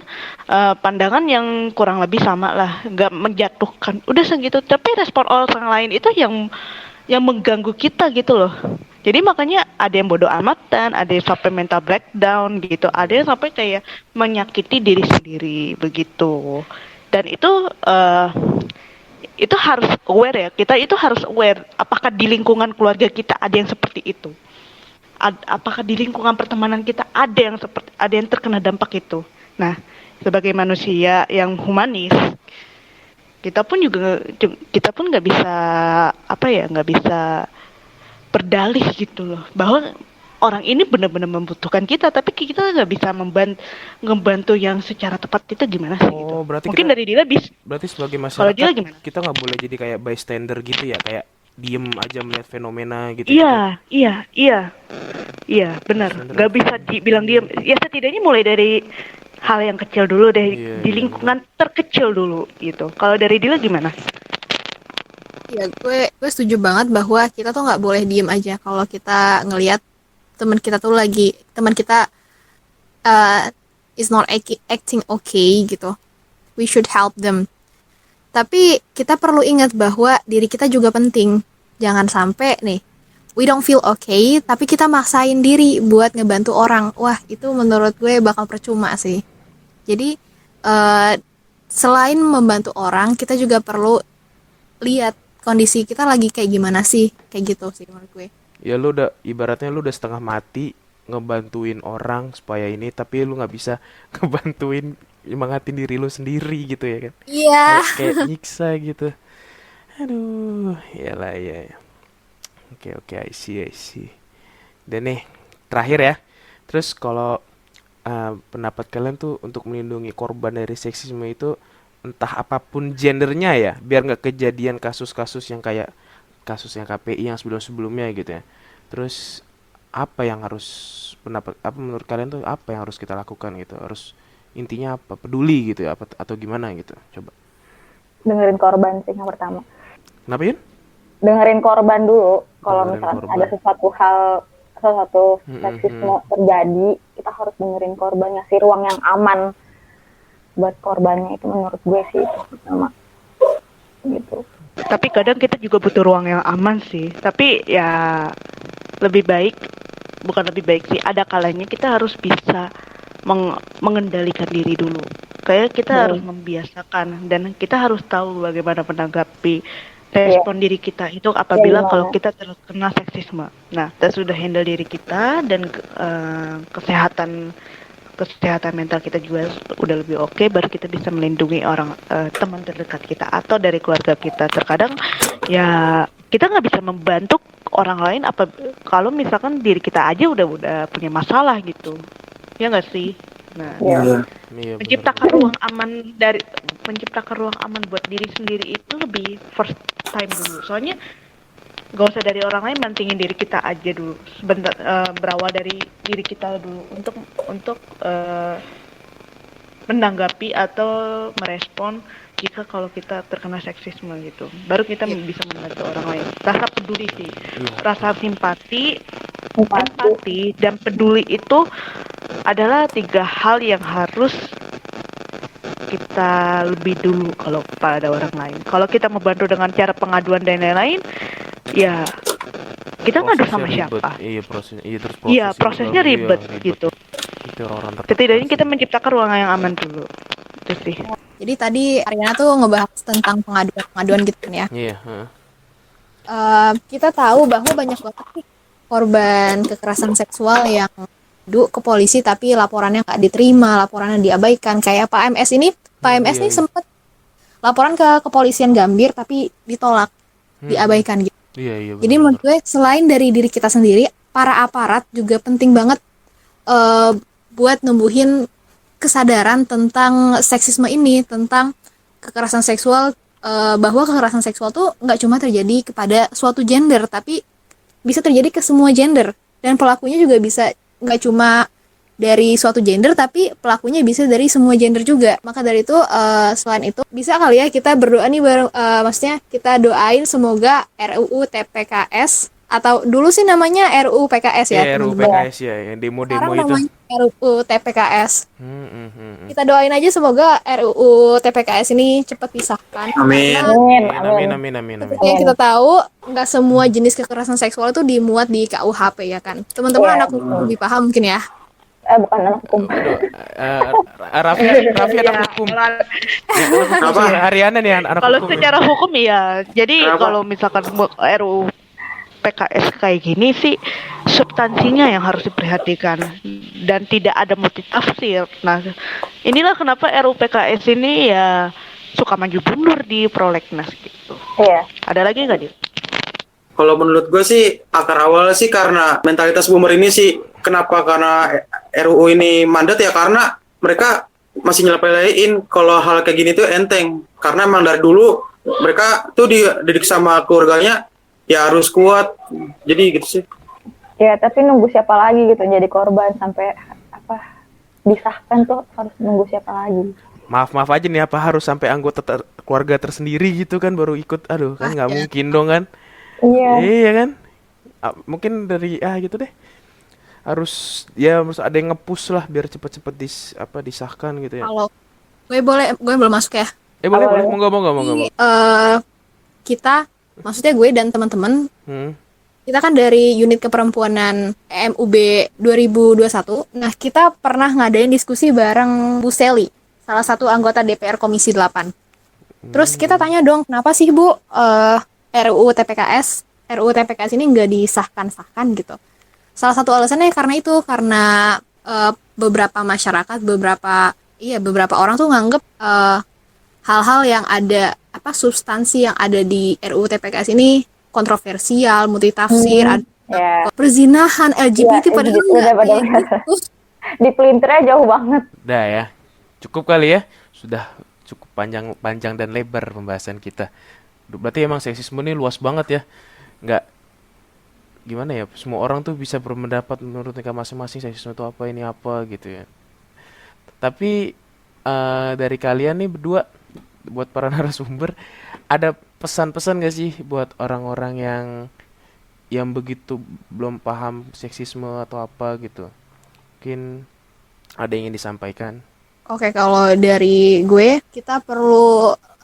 pandangan yang kurang lebih sama lah, gak menjatuhkan. Udah segitu. Tapi respon orang lain itu yang mengganggu kita gitu loh. Jadi makanya ada yang bodoh amatan, ada yang sampai mental breakdown gitu, ada yang sampai kayak menyakiti diri sendiri begitu. Dan itu harus aware ya, kita itu harus aware apakah di lingkungan keluarga kita ada yang seperti itu, apakah di lingkungan pertemanan kita ada yang terkena dampak itu. Nah, sebagai manusia yang humanis, kita pun nggak bisa berdalih gitu loh, bahwa orang ini benar-benar membutuhkan kita, tapi kita nggak bisa membantu yang secara tepat. Itu gimana sih gitu. Berarti Mungkin kita- dari Dila bisa. Berarti sebagai Kalau dia masyarakat gimana? kita nggak boleh jadi kayak bystander gitu ya, kayak diem aja melihat fenomena gitu. Iya, benar. Gak bisa dibilang diam. Ya setidaknya mulai dari hal yang kecil dulu deh, Iya, di iya, lingkungan terkecil dulu gitu. Kalau dari Dila gimana? Ya, gue setuju banget bahwa kita tuh nggak boleh diem aja kalau kita ngelihat teman kita is not acting okay gitu. We should help them. Tapi kita perlu ingat bahwa diri kita juga penting. Jangan sampai nih, we don't feel okay, tapi kita maksain diri buat ngebantu orang. Wah, itu menurut gue bakal percuma sih. Jadi, selain membantu orang, kita juga perlu lihat kondisi kita lagi kayak gimana sih. Kayak gitu sih menurut gue. Ya lu udah ibaratnya lu udah setengah mati ngebantuin orang supaya ini, tapi lu nggak bisa ngebantuin nyemangatin diri lu sendiri gitu ya kan. Iya. Kayak nyiksa gitu. Aduh, iyalah ya. Oke, I see. Dan nih, terakhir ya. Terus kalau pendapat kalian tuh untuk melindungi korban dari seksisme itu entah apapun gendernya ya, biar nggak kejadian kasus-kasus yang kayak kasus yang KPI yang sebelum-sebelumnya gitu ya. Terus apa yang harus apa menurut kalian tuh apa yang harus kita lakukan gitu? Harus intinya apa? Peduli gitu ya, apa atau gimana gitu? Coba. Dengerin korban sih yang pertama. Kenapa Yun? Dengerin korban dulu. Kalau Dengerin misalnya korban. ada sesuatu seksisme terjadi, kita harus dengerin korban, ngasih ruang yang aman buat korbannya. Itu menurut gue sih itu pertama. Gitu. Tapi kadang kita juga butuh ruang yang aman sih. Tapi ya bukan lebih baik sih. Ada kalanya kita harus bisa mengendalikan diri dulu. Kayak kita harus membiasakan dan kita harus tahu bagaimana menanggapi respon diri kita itu apabila kalau kita terkena seksisme. Nah, kita sudah handle diri kita dan kesehatan mental kita juga udah lebih oke, baru kita bisa melindungi orang teman terdekat kita atau dari keluarga kita. Terkadang ya kita nggak bisa membantu orang lain apa kalau misalkan diri kita aja udah punya masalah gitu, ya nggak sih? Nah, Iya, menciptakan ruang aman buat diri sendiri itu lebih first time dulu. Soalnya gak usah dari orang lain, mantingin diri kita aja dulu. Sebentar, berawal dari diri kita dulu untuk menanggapi atau merespon jika kalau kita terkena seksisme gitu. Baru kita bisa membantu orang lain. Rasa peduli sih, rasa simpati, empati dan peduli itu adalah 3 hal yang harus kita lebih dulu kalau pada orang lain. Kalau kita membantu dengan cara pengaduan dan lain-lain, ya kita ngadu sama siapa? Prosesnya ribet gitu. Setidaknya kita menciptakan ruang yang aman dulu. Itu sih. Jadi tadi Ariana tuh ngebahas tentang pengaduan gitu kan ya. Iya. Kita tahu bahwa banyak banget nih korban kekerasan seksual yang ke polisi tapi laporannya nggak diterima, laporannya diabaikan. Kayak Pak MS ini, nih sempat laporan ke kepolisian Gambir tapi ditolak, diabaikan gitu. Iya. Jadi menurut gue selain dari diri kita sendiri, para aparat juga penting banget buat numbuhin kesadaran tentang seksisme ini, tentang kekerasan seksual, bahwa kekerasan seksual tuh nggak cuma terjadi kepada suatu gender, tapi bisa terjadi ke semua gender, dan pelakunya juga bisa nggak cuma dari suatu gender, tapi pelakunya bisa dari semua gender juga. Maka dari itu, selain itu bisa kali ya kita berdoa nih maksudnya kita doain semoga RUU TPKS atau dulu sih namanya RUU PKS ya, RUU PKS ya, yang demo-demo sekarang itu. namanya RUU TPKS. Kita doain aja semoga RUU TPKS ini cepat disahkan. Amin. Amin. Yang kita tahu nggak semua jenis kekerasan seksual itu dimuat di KUHP ya kan. Teman-teman anak hukum lebih paham mungkin ya. Bukan anak hukum. Raffi anak hukum. Apa? Ariana nih anak Kalau hukum. secara hukum ya. Jadi kalau misalkan RUU PKS kayak gini sih substansinya yang harus diperhatikan dan tidak ada multitafsir. Nah, inilah kenapa RUU PKS ini ya suka maju mundur di prolegnas gitu. Iya. Ada lagi nggak, Dit? Kalau menurut gue sih akar awalnya sih karena mentalitas boomer ini sih. Kenapa? Karena RUU ini mandat ya karena mereka masih nyepelein kalau hal kayak gini tuh enteng. Karena emang dari dulu mereka tuh dididik sama keluarganya ya harus kuat. Jadi gitu sih. Ya, tapi nunggu siapa lagi gitu jadi korban sampai disahkan tuh harus nunggu siapa lagi. Maaf aja nih, apa harus sampai anggota keluarga tersendiri gitu kan baru ikut? Aduh, kan nggak mungkin dong kan? Iya kan? Mungkin dari gitu deh. Harus ada yang nge-push lah biar cepet-cepet disahkan gitu ya. Kalau gue belum masuk ya. Boleh, boleh. Awalnya. Monggo. Kita, maksudnya gue dan teman-teman, Hmm. kita kan dari unit keperempuanan EMUB 2021. Nah, kita pernah ngadain diskusi bareng Bu Seli, salah satu anggota DPR Komisi 8. Terus kita tanya dong, kenapa sih Bu RUU TPKS ini nggak disahkan-sahkan gitu. Salah satu alasannya karena beberapa masyarakat, beberapa orang tuh nganggep hal-hal yang ada substansi yang ada di RUU TPKS ini kontroversial, multitafsir, ada Ya, perzinahan, LGBT, Iya, padahal gitu, nggak udah kayak pada- gitu. di pelintirnya jauh banget. Udah ya. Cukup kali ya. Sudah cukup panjang dan lebar pembahasan kita. Berarti emang seksisme ini luas banget ya. Nggak gimana ya, semua orang tuh bisa berpendapat menurut mereka masing-masing seksisme itu apa, ini apa gitu ya. Tapi dari kalian nih berdua, buat para narasumber, ada pesan-pesan gak sih buat orang-orang yang begitu belum paham seksisme atau apa gitu? Mungkin ada yang ingin disampaikan. Oke, kalau dari gue,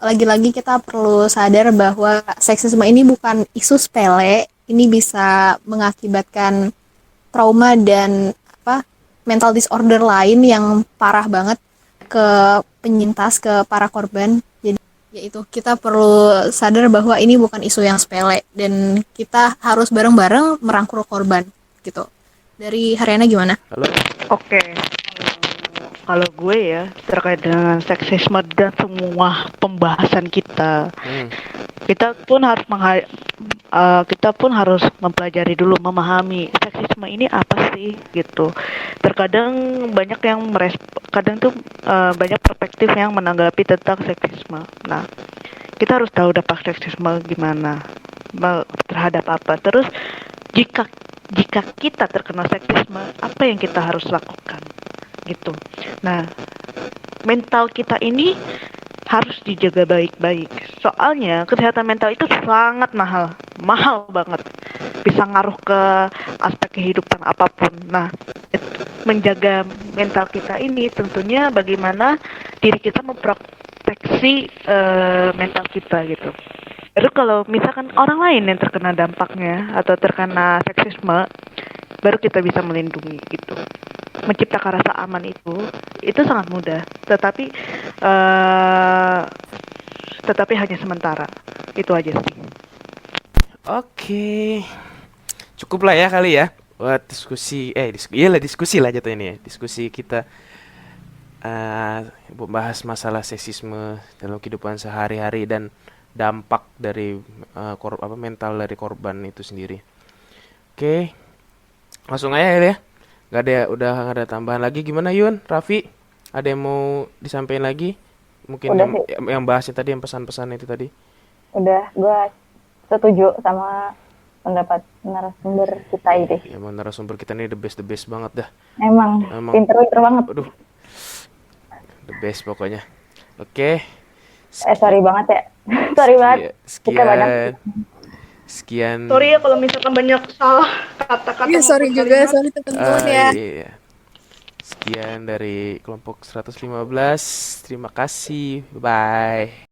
lagi-lagi kita perlu sadar bahwa seksisme ini bukan isu sepele, ini bisa mengakibatkan trauma dan mental disorder lain yang parah banget ke penyintas, ke para korban. Jadi yaitu kita perlu sadar bahwa ini bukan isu yang sepele dan kita harus bareng-bareng merangkul korban gitu. Dari Haryana gimana? Halo? Oke. Kalau gue ya terkait dengan seksisme dan semua pembahasan kita, Hmm. kita pun harus mempelajari dulu, memahami seksisme ini apa sih gitu. Terkadang banyak yang kadang tuh banyak perspektif yang menanggapi tentang seksisme. Nah, kita harus tahu dampak seksisme gimana terhadap apa. Terus jika kita terkena seksisme, apa yang kita harus lakukan gitu. Nah, mental kita ini harus dijaga baik-baik. Soalnya kesehatan mental itu sangat mahal banget. Bisa ngaruh ke aspek kehidupan apapun. Nah, menjaga mental kita ini tentunya bagaimana diri kita memproteksi mental kita gitu. Lalu kalau misalkan orang lain yang terkena dampaknya atau terkena seksisme, baru kita bisa melindungi gitu. Menciptakan rasa aman itu sangat mudah, tetapi hanya sementara. Itu aja sih. Oke. Cukup lah ya kali ya buat diskusi lah jatuh ini ya. Diskusi kita membahas masalah seksisme dalam kehidupan sehari-hari dan dampak dari mental dari korban itu sendiri. Oke. Langsung aja ya. Udah nggak ada tambahan lagi. Gimana Yun, Raffi? Ada yang mau disampaikan lagi? Mungkin Udah yang bahasnya tadi, yang pesan-pesan itu tadi. Udah, gue setuju sama pendapat narasumber kita ini. Ya, narasumber kita ini the best banget dah. Emang Emang. pinter banget. Aduh, the best pokoknya. Oke. Sorry banget ya. Sorry banget. Kita banyak. Sekian. Sorry ya kalau misalkan banyak salah kata-kata. Iya, sorry maupun juga, kalimat. sorry teman-teman ya. Iya. Sekian dari kelompok 115. Terima kasih. Bye.